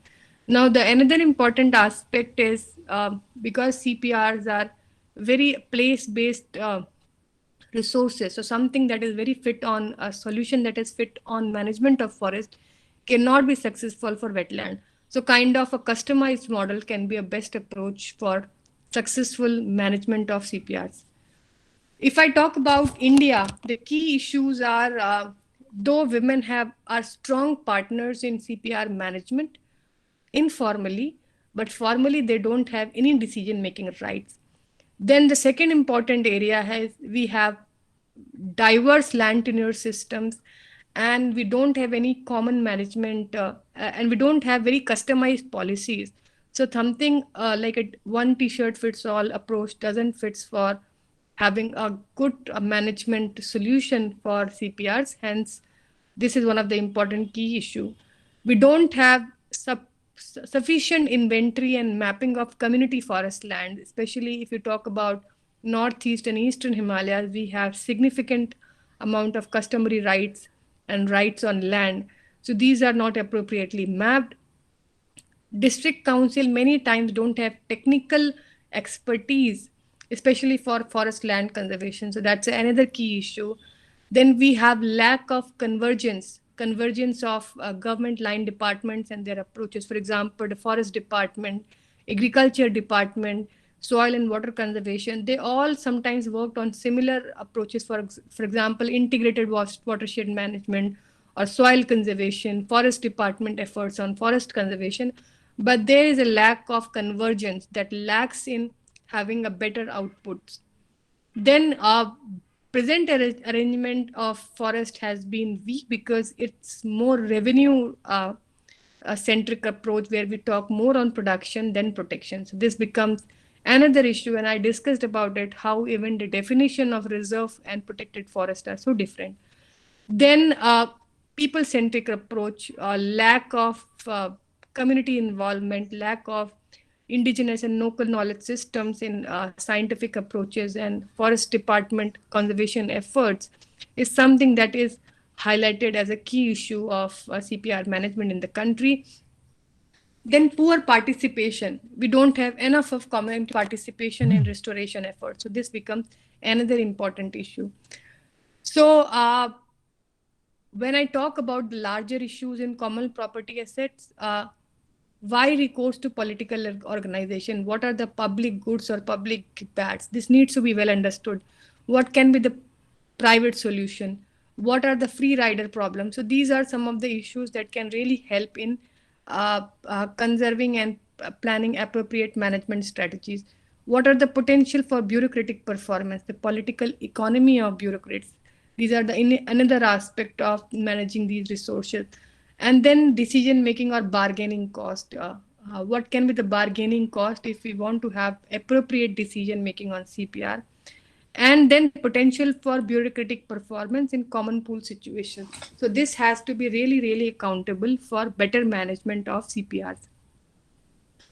Now, the another important aspect is because CPRs are very place-based resources, so something that is very fit on a solution that is fit on management of forest cannot be successful for wetland. So kind of a customized model can be a best approach for successful management of CPRs. If I talk about India, the key issues are though women are strong partners in CPR management informally, but formally they don't have any decision-making rights. Then the second important area we have diverse land tenure systems, and we don't have any common management, and we don't have very customized policies. So something like a one t-shirt fits all approach doesn't fits for having a good management solution for CPRs. Hence, this is one of the important key issue. We don't have sufficient inventory and mapping of community forest land, especially if you talk about northeast and eastern Himalayas. We have significant amount of customary rights and rights on land. So these are not appropriately mapped. District council many times don't have technical expertise, especially for forest land conservation. So that's another key issue. Then we have lack of convergence of government line departments and their approaches. For example, the forest department, agriculture department, soil and water conservation, they all sometimes worked on similar approaches. For example, integrated watershed management or soil conservation, forest department efforts on forest conservation. But there is a lack of convergence that lacks in having a better outputs. Then present arrangement of forest has been weak because it's more revenue centric approach where we talk more on production than protection. So this becomes another issue, and I discussed about it, how even the definition of reserve and protected forest are so different. Then people centric approach, lack of community involvement, lack of indigenous and local knowledge systems in scientific approaches and forest department conservation efforts is something that is highlighted as a key issue of CPR management in the country. Then poor participation. We don't have enough of community participation in restoration efforts. So this becomes another important issue. So when I talk about the larger issues in common property assets, why recourse to political organization? What are the public goods or public bads? This needs to be well understood. What can be the private solution? What are the free rider problems? So these are some of the issues that can really help in conserving and planning appropriate management strategies. What are the potential for bureaucratic performance, the political economy of bureaucrats? These are another aspect of managing these resources. And then decision making or bargaining cost. What can be the bargaining cost if we want to have appropriate decision making on CPR? And then potential for bureaucratic performance in common pool situations. So this has to be really, really accountable for better management of CPRs.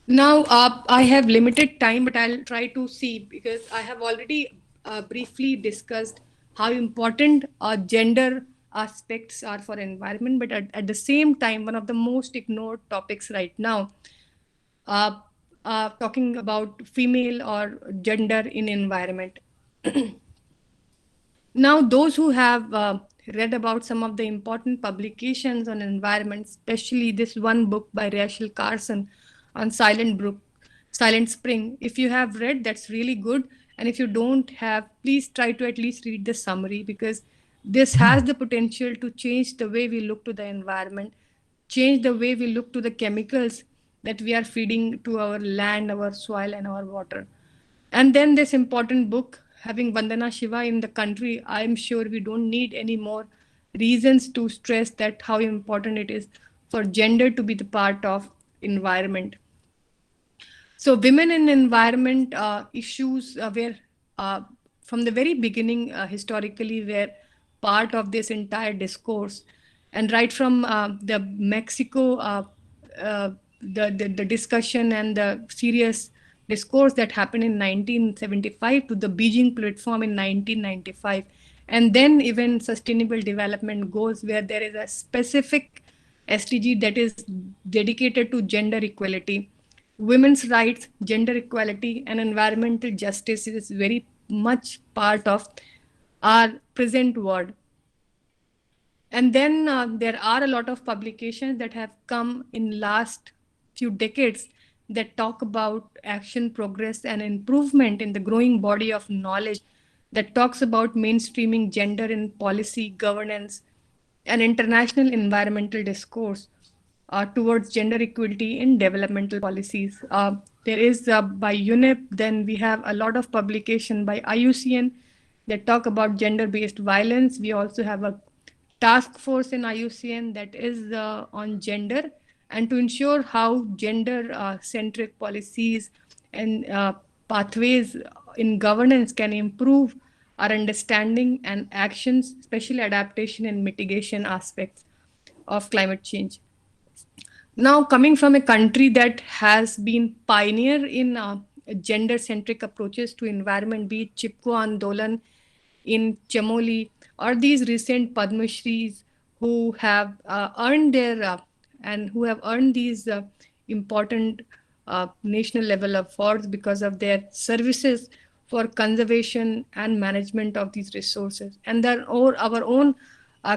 Now, I have limited time, but I'll try to see, because I have already briefly discussed how important gender aspects are for environment, but at the same time, one of the most ignored topics right now, talking about female or gender in environment. Now, those who have read about some of the important publications on environment, especially this one book by Rachel Carson on Silent Spring, if you have read, that's really good. And if you don't have, please try to at least read the summary, because this has the potential to change the way we look to the environment, change the way we look to the chemicals that we are feeding to our land, our soil, and our water. And then this important book, having Vandana Shiva in the country, I'm sure we don't need any more reasons to stress that how important it is for gender to be the part of environment. So women in environment issues were from the very beginning historically were part of this entire discourse. And right from the Mexico, the discussion and the serious discourse that happened in 1975 to the Beijing platform in 1995. And then even sustainable development goals, where there is a specific SDG that is dedicated to gender equality. Women's rights, gender equality, and environmental justice is very much part of our present world. And then there are a lot of publications that have come in last few decades that talk about action, progress, and improvement in the growing body of knowledge that talks about mainstreaming gender in policy, governance, and international environmental discourse towards gender equality in developmental policies. There is by UNEP, then we have a lot of publication by IUCN that talk about gender-based violence. We also have a task force in IUCN that is on gender, and to ensure how gender centric policies and pathways in governance can improve our understanding and actions, especially adaptation and mitigation aspects of climate change. Now, coming from a country that has been pioneer in gender-centric approaches to environment, be it Chipko Andolan in Chamoli, or these recent Padma Shris who have earned their and who have earned these important national level awards because of their services for conservation and management of these resources, and our own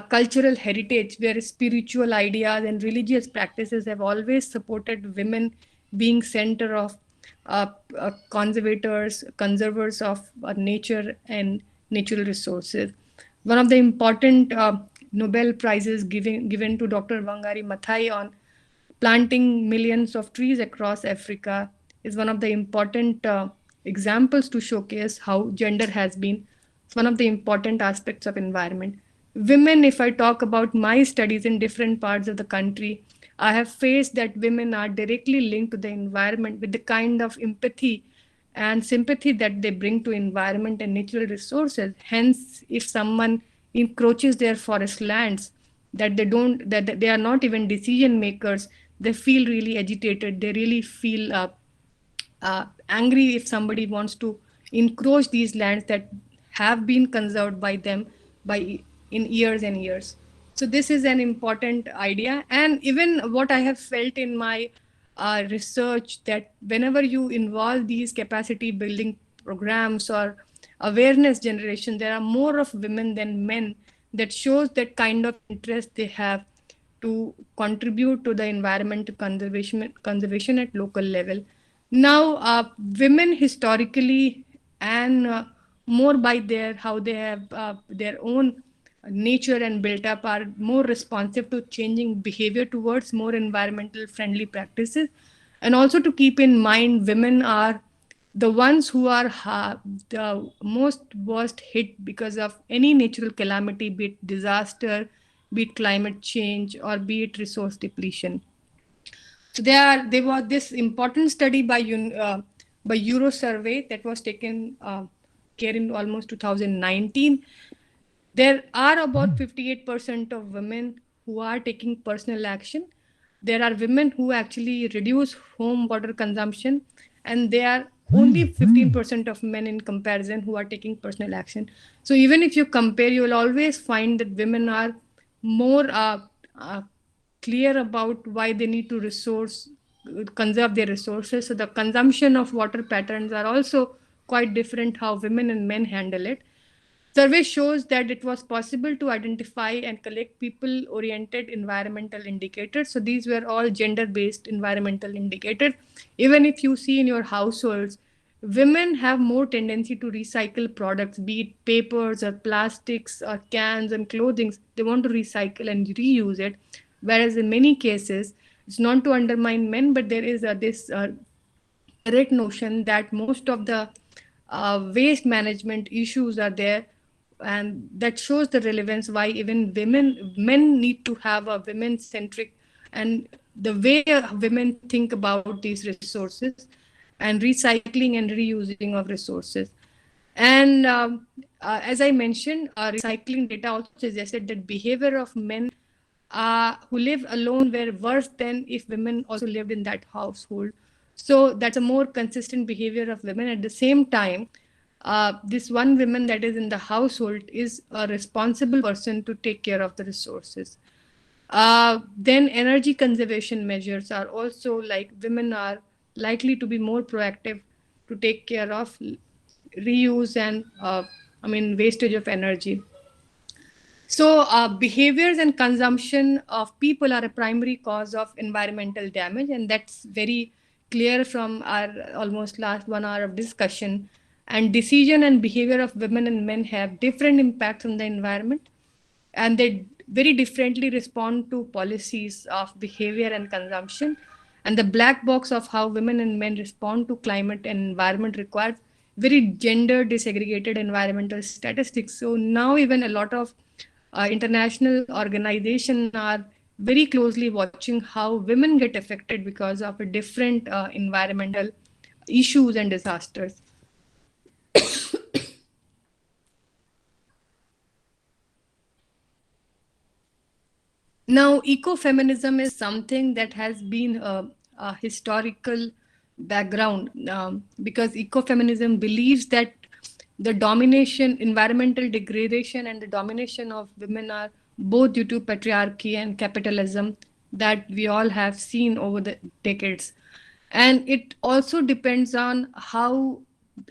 cultural heritage where spiritual ideas and religious practices have always supported women being center of conservers of nature and natural resources. One of the important Nobel Prizes given to Dr. Wangari Maathai on planting millions of trees across Africa is one of the important examples to showcase how gender has been one of the important aspects of environment. Women, if I talk about my studies in different parts of the country, I have faced that women are directly linked to the environment with the kind of empathy and sympathy that they bring to environment and natural resources. Hence, if someone encroaches their forest lands, that they are not even decision makers, they feel really agitated, they really feel angry if somebody wants to encroach these lands that have been conserved by them by in years and years. So this is an important idea, and even what I have felt in my research, that whenever you involve these capacity building programs or awareness generation, there are more of women than men. That shows that kind of interest they have to contribute to the environment conservation at local level. Now, women historically and more by their how they have their own nature and built up are more responsive to changing behavior towards more environmental friendly practices, and also to keep in mind women are the ones who are the most worst hit because of any natural calamity, be it disaster, be it climate change, or be it resource depletion. So there was this important study by Euro Survey that was taken care in almost 2019. There are about 58% of women who are taking personal action. There are women who actually reduce home water consumption, and there are only 15% of men in comparison who are taking personal action. So even if you compare, you will always find that women are more clear about why they need to conserve their resources. So the consumption of water patterns are also quite different how women and men handle it. Survey shows that it was possible to identify and collect people-oriented environmental indicators. So these were all gender-based environmental indicators. Even if you see in your households, women have more tendency to recycle products, be it papers or plastics or cans and clothing. They want to recycle and reuse it. Whereas in many cases, it's not to undermine men, but there is this correct notion that most of the waste management issues are there, and that shows the relevance why even men need to have a women centric and the way women think about these resources and recycling and reusing of resources. And as I mentioned, recycling data also suggested that behavior of men who live alone were worse than if women also lived in that household. So that's a more consistent behavior of women. At the same time, this one woman that is in the household is a responsible person to take care of the resources. Then energy conservation measures are also like women are likely to be more proactive to take care of reuse and wastage of energy. So behaviors and consumption of people are a primary cause of environmental damage, and that's very clear from our almost last 1 hour of discussion. And decision and behavior of women and men have different impacts on the environment, and they very differently respond to policies of behavior and consumption. And the black box of how women and men respond to climate and environment requires very gender disaggregated environmental statistics. So now even a lot of international organizations are very closely watching how women get affected because of a different environmental issues and disasters. Now, ecofeminism is something that has been a historical background, because ecofeminism believes that the domination, environmental degradation, and the domination of women are both due to patriarchy and capitalism that we all have seen over the decades. And it also depends on how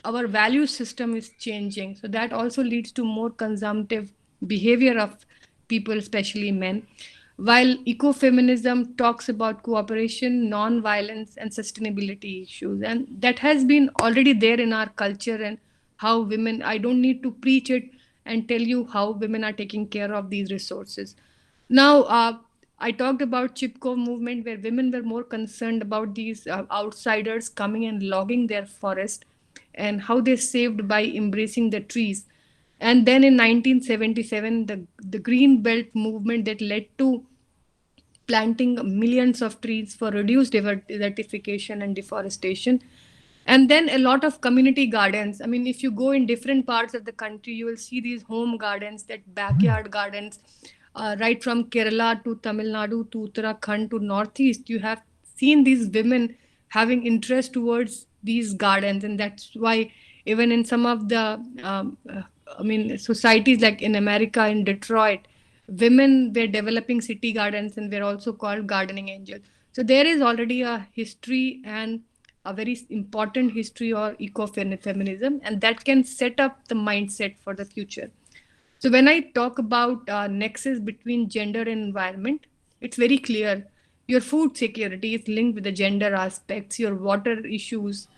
our value system is changing. So that also leads to more consumptive behavior of people, especially men. While ecofeminism talks about cooperation, non-violence, and sustainability issues, and that has been already there in our culture, and how women, I don't need to preach it and tell you how women are taking care of these resources. Now, I talked about Chipko movement, where women were more concerned about these outsiders coming and logging their forest, and how they saved by embracing the trees. And then in 1977, the Green Belt movement that led to planting millions of trees for reduced desertification and deforestation. And then a lot of community gardens. I mean, if you go in different parts of the country, you will see these home gardens, that backyard gardens, right from Kerala to Tamil Nadu to Uttarakhand to Northeast. You have seen these women having interest towards these gardens, and that's why even in some of the, societies like in America, in Detroit, women were developing city gardens and were also called gardening angels. So there is already a history, and a very important history or ecofeminism, and that can set up the mindset for the future. So when I talk about nexus between gender and environment, it's very clear. Your food security is linked with the gender aspects, your water issues,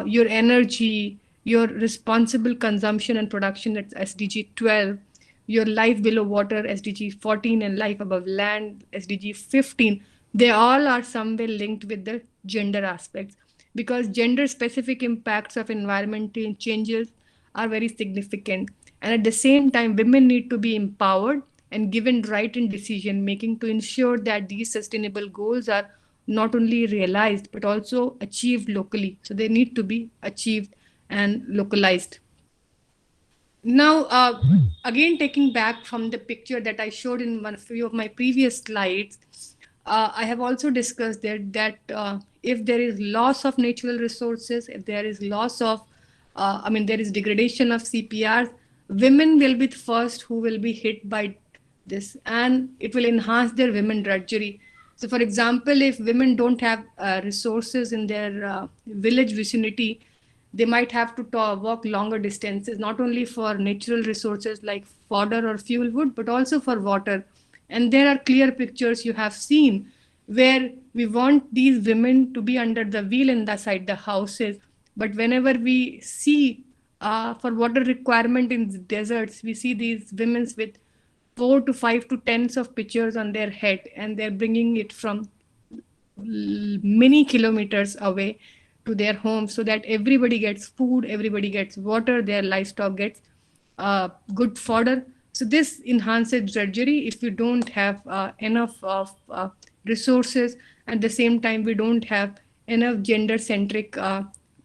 your energy, your responsible consumption and production, that's SDG 12, your life below water, SDG 14, and life above land, SDG 15. They all are somewhere linked with the gender aspects, because gender specific impacts of environmental changes are very significant. And at the same time, women need to be empowered and given right in decision making to ensure that these sustainable goals are not only realized but also achieved locally. So they need to be achieved and localized. Now, again, taking back from the picture that I showed in one few of my previous slides, I have also discussed that if there is loss of natural resources, if there is loss of, there is degradation of CPRs, women will be the first who will be hit by this, and it will enhance their women drudgery. So, for example, if women don't have resources in their village vicinity, they might have to walk longer distances, not only for natural resources like fodder or fuel wood, but also for water. And there are clear pictures you have seen where we want these women to be under the wheel inside the houses. But whenever we see for water requirement in deserts, we see these women with 4 to 5 to 10s of pictures on their head, and they're bringing it from many kilometers away to their homes so that everybody gets food, everybody gets water, their livestock gets good fodder. So this enhances drudgery if we don't have enough of resources. At the same time, we don't have enough gender-centric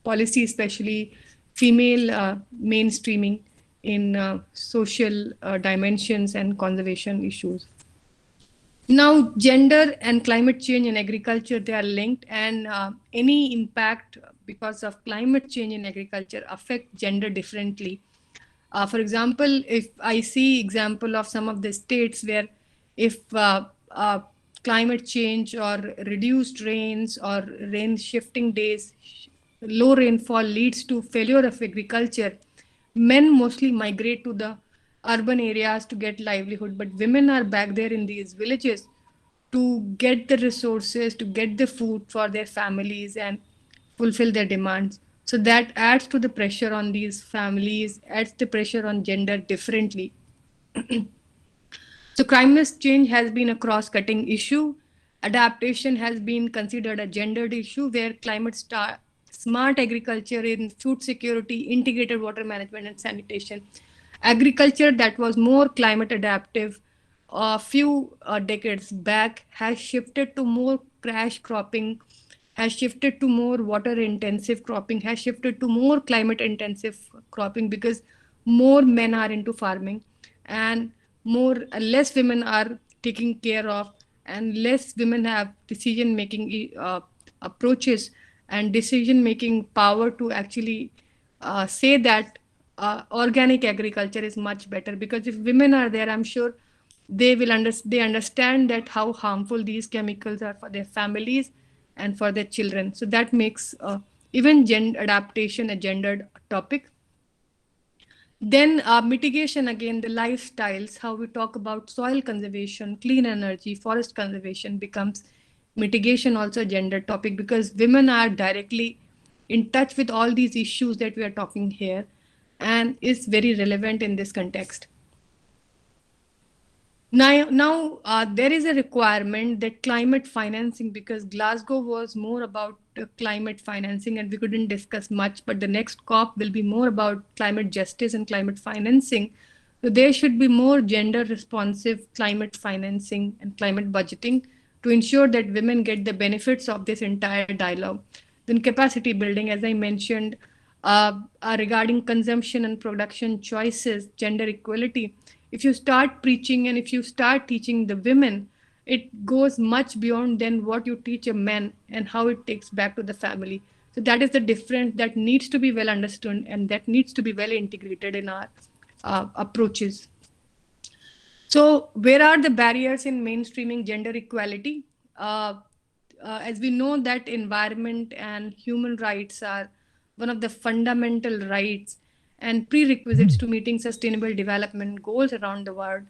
policy, especially female mainstreaming in social dimensions and conservation issues. Now, gender and climate change in agriculture, they are linked, and any impact because of climate change in agriculture affect gender differently. For example, if I see example of some of the states where if climate change or reduced rains or rain shifting days, low rainfall leads to failure of agriculture, men mostly migrate to the urban areas to get livelihood, but women are back there in these villages to get the resources, to get the food for their families and fulfill their demands. So that adds to the pressure on these families, adds the pressure on gender differently. So climate change has been a cross-cutting issue. Adaptation has been considered a gendered issue where smart agriculture in food security, integrated water management and sanitation. Agriculture that was more climate adaptive a few decades back has shifted to more crash cropping, has shifted to more water intensive cropping, has shifted to more climate intensive cropping, because more men are into farming, and more less women are taking care of, and less women have decision making approaches and decision making power to actually say that organic agriculture is much better. Because if women are there, I'm sure they understand that how harmful these chemicals are for their families and for their children. So that makes even gender adaptation a gendered topic. Then mitigation, again, the lifestyles, how we talk about soil conservation, clean energy, forest conservation becomes mitigation also a gender topic, because women are directly in touch with all these issues that we are talking here, and is very relevant in this context. Now, there is a requirement that climate financing, because Glasgow was more about climate financing and we couldn't discuss much, but the next COP will be more about climate justice and climate financing. So there should be more gender responsive climate financing and climate budgeting to ensure that women get the benefits of this entire dialogue. Then capacity building, as I mentioned, regarding consumption and production choices, gender equality. If you start preaching and if you start teaching the women, it goes much beyond than what you teach a man and how it takes back to the family. So that is the difference that needs to be well understood and that needs to be well integrated in our approaches. So where are the barriers in mainstreaming gender equality? As we know that environment and human rights are one of the fundamental rights and prerequisites to meeting sustainable development goals around the world.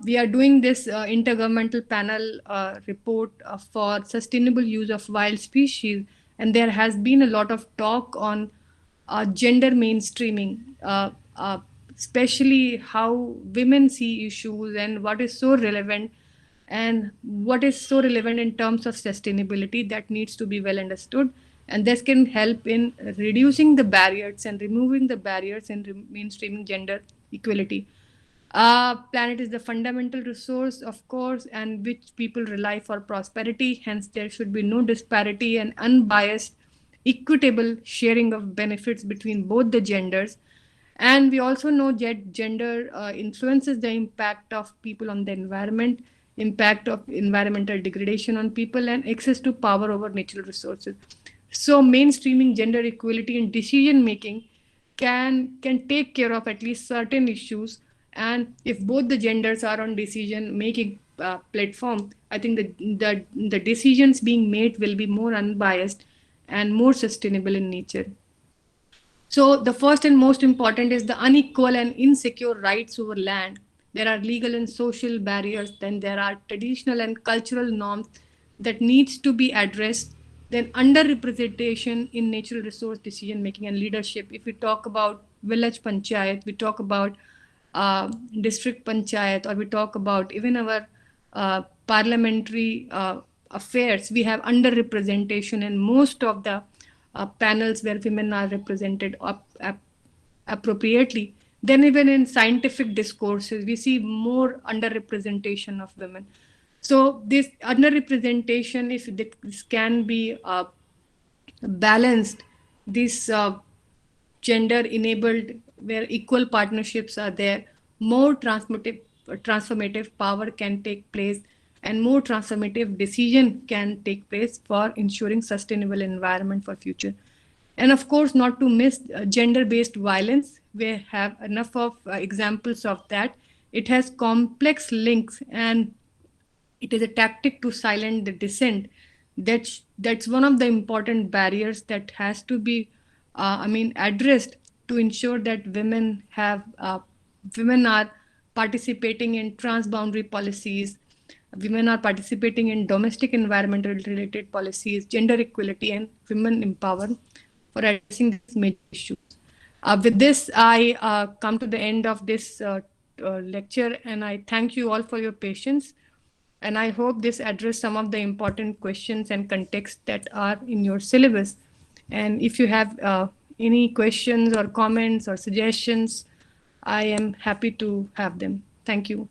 We are doing this intergovernmental panel report for sustainable use of wild species, and there has been a lot of talk on gender mainstreaming, especially how women see issues and what is so relevant in terms of sustainability that needs to be well understood. And this can help in reducing the barriers and removing the barriers in mainstreaming gender equality. Planet is the fundamental resource, of course, and which people rely for prosperity. Hence, there should be no disparity and unbiased, equitable sharing of benefits between both the genders. And we also know that gender influences the impact of people on the environment, impact of environmental degradation on people, and access to power over natural resources. So mainstreaming gender equality in decision making can take care of at least certain issues. And if both the genders are on decision making platform, I think the decisions being made will be more unbiased and more sustainable in nature. So the first and most important is the unequal and insecure rights over land. There are legal and social barriers, then there are traditional and cultural norms that needs to be addressed. Then underrepresentation in natural resource decision making and leadership. If we talk about village panchayat, we talk about district panchayat, or we talk about even our parliamentary affairs, we have underrepresentation in most of the panels where women are represented appropriately. Then even in scientific discourses, we see more underrepresentation of women. So this underrepresentation, if this can be balanced, this gender enabled, where equal partnerships are there, more transformative power can take place and more transformative decision can take place for ensuring sustainable environment for future. And of course, not to miss gender-based violence. We have enough of examples of that. It has complex links and it is a tactic to silence the dissent. That's one of the important barriers that has to be, addressed to ensure that women are participating in transboundary policies. Women are participating in domestic environmental related policies, gender equality, and women empowerment for addressing these major issues. With this, I come to the end of this lecture, and I thank you all for your patience. And I hope this addressed some of the important questions and contexts that are in your syllabus. And if you have any questions or comments or suggestions, I am happy to have them. Thank you.